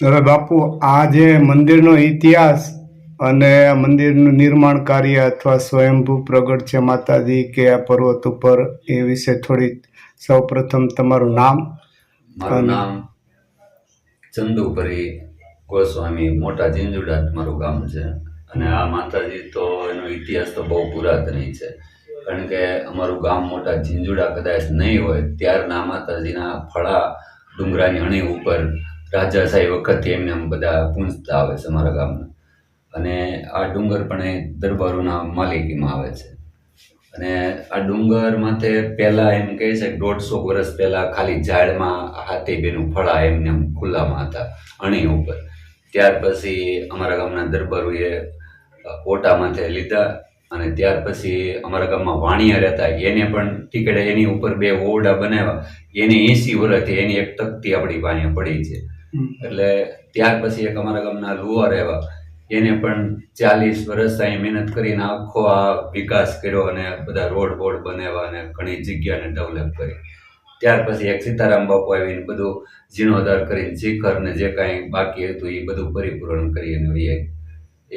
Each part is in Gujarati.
હવે બાપુ, આ જે મંદિરનો ઇતિહાસ અને મંદિરનું નિર્માણ કાર્ય અથવા સ્વયંભૂ પ્રગટ છે માતાજી કે આ પર્વત ઉપર, એ વિશે થોડી સૌપ્રથમ તમારું નામ. મારું નામ ચંદુપરી ગોસ્વામી, મોટા ઝીંઝુડા મારું ગામ છે. અને આ માતાજી તો એનો ઇતિહાસ તો બહુ પુરાતની છે, કારણ કે અમારું ગામ મોટા ઝીંઝુડા કદાચ નહીં હોય ત્યારના માતાજીના ફળા ડુંગરાની અણી ઉપર રાજાશાહી વખતથી એમને બધા પૂંજતા આવે છે અમારા ગામના. અને આ ડુંગર પણ એ દરબારોના માલિકીમાં આવે છે. અને આ ડુંગર માથે પહેલા એમ કહે છે કે 150 વર્ષ પહેલા ખાલી ઝાડમાં હાથીબેનું ફળા એમને ખુલ્લામાં હતા અણી ઉપર. ત્યાર પછી અમારા ગામના દરબારોએ ઓટા માથે લીધા, અને ત્યાર પછી અમારા ગામમાં વાણિયા રહેતા, એને પણ ટીકડે એની ઉપર 2 ઓરડા બનાવ્યા. એની 80 વર્ષથી એની એક તકતી આપણી વાણિયા પડી છે. એટલે ત્યાર પછી એક અમારા ગામના લુહાર આવ્યા, એને પણ 40 વર્ષ અહીં મહેનત કરીને આખો આ વિકાસ કર્યો અને બધા રોડ બનાવ્યા અને ઘણી જગ્યાને ડેવલપ કરી. ત્યાર પછી એક સીતારામ બાપુ આવીને બધું જીર્ણોદ્ધાર કરીને શિખર ને જે કાંઈ બાકી હતું એ બધું પરિપૂર્ણ કરી અને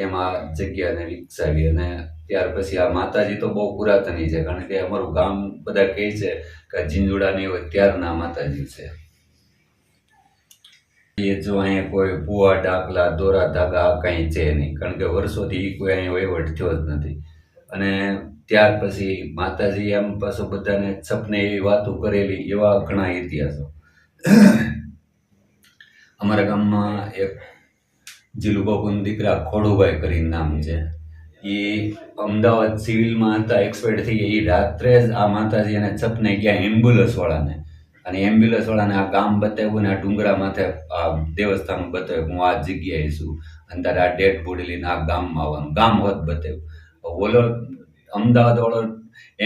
એમાં જગ્યાને વિકસાવી. અને ત્યાર પછી આ માતાજી તો બહુ પુરાતની છે, કારણ કે અમારું ગામ બધા કહે છે કે ઝીંઝુડા નહીં હોય ત્યારના માતાજી છે. એ જો અહીંયા કોઈ પુઆ ડાકલા દોરા ધાગા કાંઈ છે નહીં, કારણ કે વર્ષોથી કોઈ અહીંયા વહીવટ થયો જ નથી. અને ત્યાર પછી માતાજી એમ પાછું બધાને સપને એવી વાતો કરેલી, એવા ઘણા ઇતિહાસો. અમારા ગામમાં એક જીલુબાપુના દીકરા ખોડુભાઈ કરીને નામ છે, એ અમદાવાદ સિવિલમાં હતા, એક્સપાયર્ડ થઈ ગયા. એ રાત્રે જ આ માતાજી એને સપને ગયા એમ્બ્યુલન્સવાળાને, અને એમ્બ્યુલન્સવાળાને આ ગામ બતાવ્યું ને આ ડુંગરા માથે આ દેવસ્થાન બતાવ્યું, હું આ જગ્યાએ છું અને તારે આ ડેડ બોડી લઈને આ ગામમાં આવવાનું, ગામ હોત બતાવ્યું. ઓલો અમદાવાદવાળો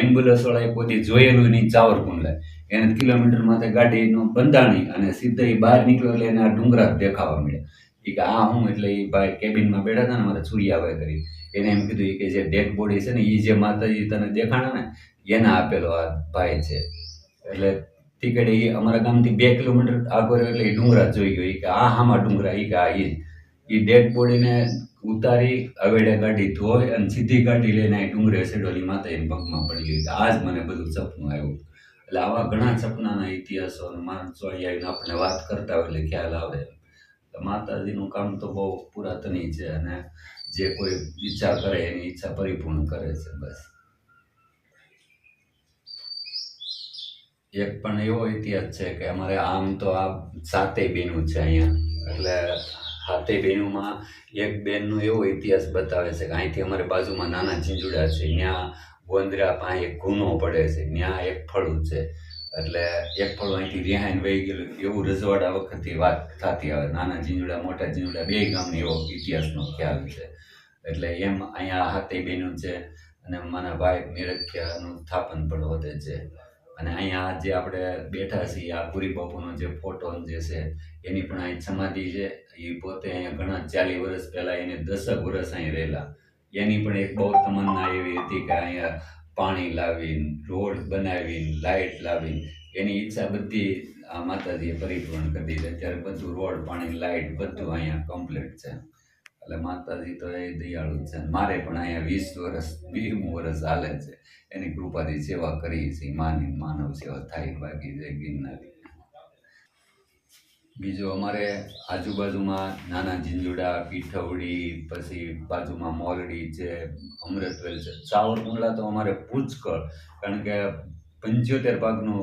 એમ્બ્યુલન્સવાળાએ પોતે જોયેલું નહીં ચાવરકુંડલા, એને કિલોમીટર માથે ગાડીનું બંધાણી અને સીધા એ બહાર નીકળ્યો એટલે એને આ ડુંગરા જ દેખાવા મળ્યા. એ કે આ હું, એટલે એ ભાઈ કેબિનમાં બેઠા હતા ને મારે છુરિયાવે કરી, એને એમ કીધું કે જે ડેડ બોડી છે ને એ જે માતાજી તને દેખાણા ને એને આપેલો આ ભાઈ છે. એટલે ટિકિટ એ અમારા ગામથી 2 કિલોમીટર આગળ એટલે એ ડુંગરા જોઈ ગયો. એ કે આ હામાં ડુંગરા, એ કે આ એ ડેડ બોડીને ઉતારી હવેડે ગાડી ધોઈ અને સીધી ગાડી લઈને આ ડુંગરે સેડોલી માતાજીની પગમાં પડી ગઈ. આ જ મને બધું સપનું આવ્યું. એટલે આવા ઘણા સપનાના ઇતિહાસો અને માણસો આવીને આપણે વાત કરતા હોય એટલે ખ્યાલ આવે. માતાજીનું કામ તો બહુ પુરાતની છે અને જે કોઈ ઈચ્છા કરે એની ઈચ્છા પરિપૂર્ણ કરે છે. બસ એક પણ એવો ઇતિહાસ છે કે અમારે આમ તો આ 7 બહેનો છે અહીંયા, એટલે 7 બહેનોમાં એક બેનનો એવો ઇતિહાસ બતાવે છે કે અહીંથી અમારે બાજુમાં નાના ઝીંઝુડા છે, ત્યાં ગોંદરા પાસે એક ગુનો પડે છે, ત્યાં એક ફળું છે. એટલે એક ફળું અહીંથી રિહાઈને વહી ગયેલું એવું રજવાડા વખતથી વાત થતી આવે. નાના ઝીંઝુડા મોટા ઝીંઝુડા બે ગામનો એવો ઇતિહાસનો ખ્યાલ છે. એટલે એમ અહીંયા 7 બહેનો છે અને મારા ભાઈ મેરખ્યાનું સ્થાપન પણ વધે છે. અને અહીંયા જે આપણે બેઠા છીએ આ પુરી બાપુનો જે ફોટો જે છે એની પણ અહીં સમાધિ છે. એ પોતે અહીંયા ઘણા 40 વર્ષ પહેલાં એને 10 વર્ષ અહીં રહેલા. એની પણ એક બહુ તમન્ના એવી હતી કે અહીંયા પાણી લાવીને, રોડ બનાવીને, લાઇટ લાવીને, એની ઈચ્છા બધી આ માતાજીએ પરિપૂર્ણ કરી દીધી. અત્યારે બધું રોડ, પાણી, લાઇટ બધું અહીંયા કમ્પ્લીટ છે. એટલે માતાજી તો એ દયાળુ છે. મારે પણ અહીંયા 20 વર્ષ હાલે છે. એની કૃપાથી સેવા કરી છે, માની માનવ સેવા થાય. બાકી જય ગિરનારી. બીજું અમારે આજુબાજુમાં નાના ઝીંઝુડા, પીઠવડી, પછી બાજુમાં મોલડી છે, અમૃતવેલ છે. ચાવરકુંડલા તો અમારે પુષ્કળ, કારણ કે 75 ભાગનું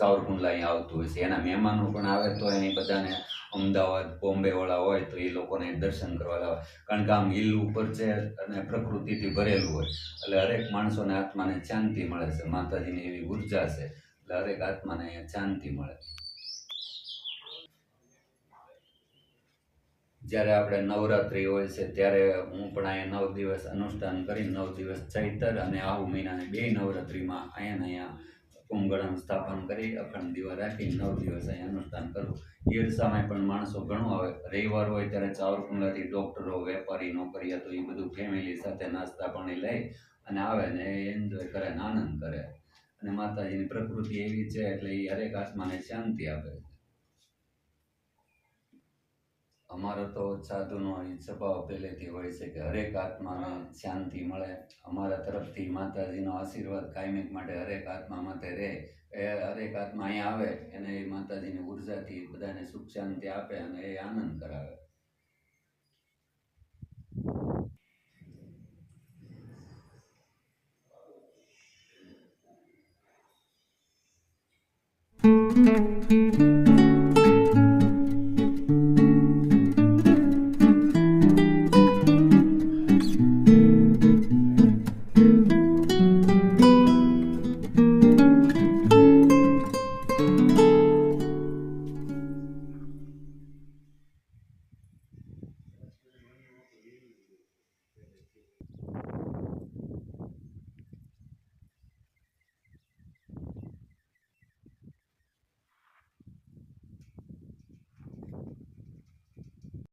ચાવરકુંડલા અહીંયા આવતું હોય છે. એના મહેમાનો પણ આવે તો એની બધાને અમદાવાદ, બોમ્બેવાળા હોય તો એ લોકોને દર્શન કરવા લાવે, કારણ કે આમ હિલ ઉપર છે અને પ્રકૃતિથી ભરેલું હોય. એટલે હરેક માણસોને આત્માને શાંતિ મળે છે. માતાજીની એવી ઉર્જા છે એટલે હરેક આત્માને અહીંયા શાંતિ મળે. જ્યારે આપણે નવરાત્રિ હોય છે ત્યારે હું પણ અહીંયા 9 દિવસ અનુષ્ઠાન કરી, 9 દિવસ ચૈતર અને આહુ મહિનાની 2 નવરાત્રિમાં અહીંયા કુંભગણનું સ્થાપન કરી, અખંડ દીવા રાખી 9 દિવસ અહીંયા અનુષ્ઠાન કરું. ઈર્ષામાં પણ માણસો ઘણું આવે. રવિવાર હોય ત્યારે ચાવરકુંડલાથી ડૉક્ટરો, વેપારી, નોકરિયાતો એ બધું ફેમિલી સાથે નાસ્તા પાણી લઈ અને આવે ને એન્જોય કરે ને આનંદ કરે. અને માતાજીની પ્રકૃતિ એવી છે એટલે એ હરેક આત્માને શાંતિ આપે. અમારો તો સાધુનો સ્વભાવ પહેલેથી હોય છે કે હરેક આત્માને શાંતિ મળે. અમારા તરફથી માતાજીનો આશીર્વાદ કાયમિક માટે હરેક આત્મા માટે રહે. એ હરેક આત્મા અહીંયા આવે એને એ માતાજીની ઉર્જાથી બધાને સુખ શાંતિ આપે અને એ આનંદ કરાવે.